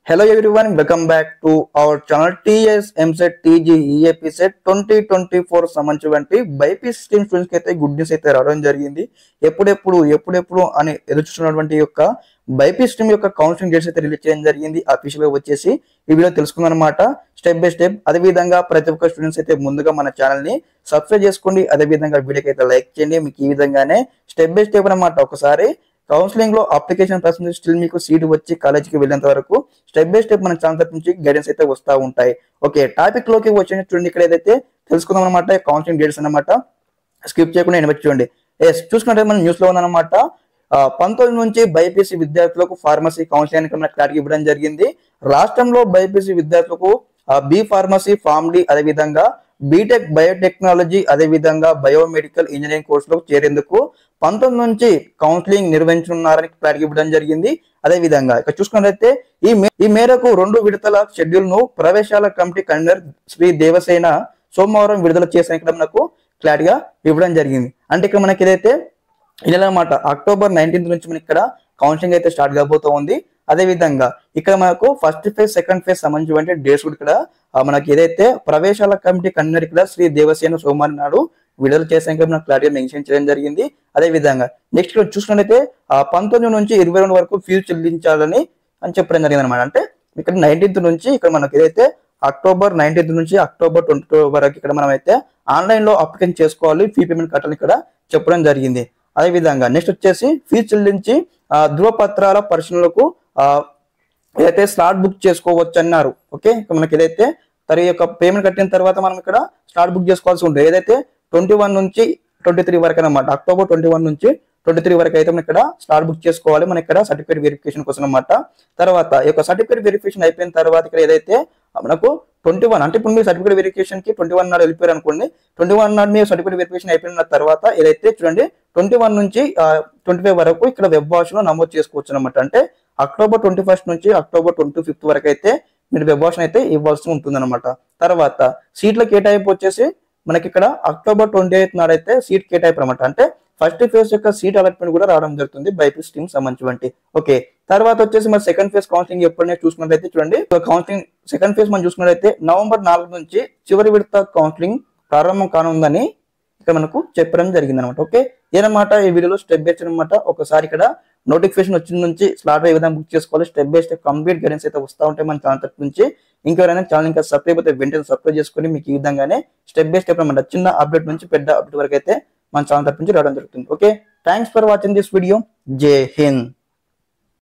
Hello everyone, welcome back to our channel TS MSET TG EAP set 2024 సంబంధించి BiPC stream students కి అయితే good news అయితే రావడం జరిగింది. ఎప్పుడెప్పుడు అని ఎదురు చూస్తున్నటువంటి యొక్క బైపీసీ స్ట్రీమ్ యొక్క కౌన్సిలింగ్ డేట్స్ అయితే రిలీజ్ చేయడం జరిగింది. అఫీషియల్ గా వచ్చేసి ఈ వీడియో తెలుసుకుందాం అన్నమాట స్టెప్ బై స్టెప్. అదే విధంగా ప్రతి ఒక్క స్టూడెంట్స్ అయితే ముందుగా మన ఛానల్ ని సబ్స్క్రైబ్ చేసుకోండి. అదే విధంగా వీడియోకి అయితే లైక్ చేయండి. మీకు ఈ విధంగానే స్టెప్ బై స్టెప్ అన్నమాట ఒకసారి కౌన్సిలింగ్ లో అప్లికేషన్ ప్రాసెస్ స్టిల్ మీకు సీట్ వచ్చి కాలేజీకి వెళ్ళేంత వరకు స్టెప్ బై స్టెప్ మన ఛానల్ నుంచి గైడెన్స్ అయితే వస్తూ ఉంటాయి. ఓకే, టాపిక్ లోకి వచ్చిన చూడండి, ఇక్కడ ఏదైతే తెలుసుకుందాం అనమాట కౌన్సిలింగ్ డేట్స్ అనమాట. స్కిప్ చేయకుండా ఇన్వైట్ చూడండి. చూసుకుంటే మన న్యూస్ లో ఉందన్నమాట 19 నుంచి బైపీసీ విద్యార్థులకు ఫార్మసీ కౌన్సిలింగ్ క్లారిటీ ఇవ్వడం జరిగింది. రాష్ట్రంలో బైపీసీ విద్యార్థులకు బి ఫార్మసీ, ఫార్మ్ డి, అదే విధంగా బీటెక్ బయోటెక్నాలజీ, అదే విధంగా బయోమెడికల్ ఇంజనీరింగ్ కోర్సులకు చేరేందుకు 19 నుంచి కౌన్సిలింగ్ నిర్వహించనున్నారని క్లారిటీ ఇవ్వడం జరిగింది. అదే విధంగా ఇక్కడ చూసుకున్నట్లయితే ఈ మేరకు 2 విడతల షెడ్యూల్ ను ప్రవేశాల కమిటీ కన్వీనర్ శ్రీ దేవసేన సోమవారం విడుదల చేసిన ఇక్కడ మనకు క్లారిటీగా ఇవ్వడం జరిగింది. అంటే ఇక్కడ మనకి ఏదైతే ఈ నెల అన్నమాట అక్టోబర్ 19 నుంచి మనకి ఇక్కడ కౌన్సిలింగ్ అయితే స్టార్ట్ కాబోతూ ఉంది. అదే విధంగా ఇక్కడ మనకు ఫస్ట్ ఫేజ్, సెకండ్ ఫేజ్ సంబంధించిన డేట్స్ కూడా ఇక్కడ మనకి ఏదైతే ప్రవేశాల కమిటీ కన్వీనర్ ఇక్కడ శ్రీ దేవసేన సోమవారం నాడు విడుదల చేసాక మనకు క్లారిటీ మెన్షన్ చేయడం జరిగింది. అదే విధంగా నెక్స్ట్ ఇక్కడ చూసుకున్నట్లయితే 19 నుంచి 22 వరకు ఫీజు చెల్లించాలని చెప్పడం జరిగింది అనమాట. అంటే ఇక్కడ 19th నుంచి ఇక్కడ మనకి ఏదైతే అక్టోబర్ 19th నుంచి అక్టోబర్ 22 వరకు ఇక్కడ మనం అయితే ఆన్లైన్ లో అప్లికేషన్ చేసుకోవాలి, ఫీ పేమెంట్ కట్టాలని ఇక్కడ చెప్పడం జరిగింది. అదే విధంగా నెక్స్ట్ వచ్చేసి ఫీజు చెల్లించి ధృవపత్రాల పరిశీలనలకు ఏదైతే స్లాట్ బుక్ చేసుకోవచ్చు అన్నారు. ఓకే, మనకి ఏదైతే తన యొక్క పేమెంట్ కట్టిన తర్వాత మనం ఇక్కడ స్లాట్ బుక్ చేసుకోవాల్సి ఉంటుంది. ఏదైతే 21 నుంచి 23 వరకు అనమాట, అక్టోబర్ 21 నుంచి 23 వరకు అయితే మనం ఇక్కడ స్లాట్ బుక్ చేసుకోవాలి. మన ఇక్కడ సర్టిఫికేట్ వెరిఫికేషన్ కోసం అనమాట. తర్వాత ఈ యొక్క సర్టిఫికేట్ వెరిఫికేషన్ అయిపోయిన తర్వాత ఇక్కడ ఏదైతే మనకు 21 అంటే ఇప్పుడు మీరు సర్టిఫికేట్ వెరిఫికేషన్ కి 21 నాడు వెళ్ళిపోయారు అనుకోండి. 21 నాడు మీరు సర్టిఫికేట్ వెరిఫికేషన్ అయిపోయిన తర్వాత ఏదైతే చూడండి 21 నుంచి 25 వరకు ఇక్కడ వెబ్ వాష్ లో నమోదు చేసుకోవచ్చు అనమాట. అంటే అక్టోబర్ 21 నుంచి అక్టోబర్ 25 వరకు అయితే మీరు వెబ్ వాష్ అయితే ఇవ్వాల్సి ఉంటుంది అనమాట. తర్వాత సీట్ల కేటాయింపు వచ్చేసి మనకి ఇక్కడ అక్టోబర్ 28 నాడైతే సీట్ కేటాయింపు అనమాట. అంటే ఫస్ట్ ఫేజ్ యొక్క సీట్ అలాట్మెంట్ కూడా రావడం జరుగుతుంది బైపీసీ స్ట్రీమ్ సంబంధించి. ఓకే, తర్వాత వచ్చేసి మన సెకండ్ ఫేజ్ కౌన్సిలింగ్ ఎప్పుడైనా చూసుకున్నట్లయితే చూడండి కౌన్సిలింగ్ సెకండ్ ఫేజ్ మనం చూసుకున్నట్లయితే నవంబర్ 4 నుంచి చివరి విడత కౌన్సిలింగ్ ప్రారంభం కానుందని ఇక్కడ మనకు చెప్పడం జరిగింది అనమాట. ఓకే, ఏదన్నమాట ఈ వీడియోలో స్టెప్ బై స్టెప్ అనమాట. ఒకసారి ఇక్కడ నోటిఫికేషన్ వచ్చిన నుంచి స్లాట్ ఏ విధంగా బుక్ చేసుకోవాలి, step by step complete guidance అయితే వస్తూ ఉంటాయి మన ఛానల్ తరఫు నుంచి. ఇంకెవరైనా ఛానల్ ఇంకా సబ్స్క్రైబ్ అయితే వెంటనే సబ్స్క్రైబ్ చేసుకొని మీకు ఈ విధంగానే స్టెప్ బై స్టెప్ అనమాట చిన్న అప్డేట్ నుంచి పెద్ద అప్డేట్ వరకు అయితే మన ఛానల్ తరఫు నుంచి రావడం జరుగుతుంది. Okay, thanks for watching this video. జై హింద్.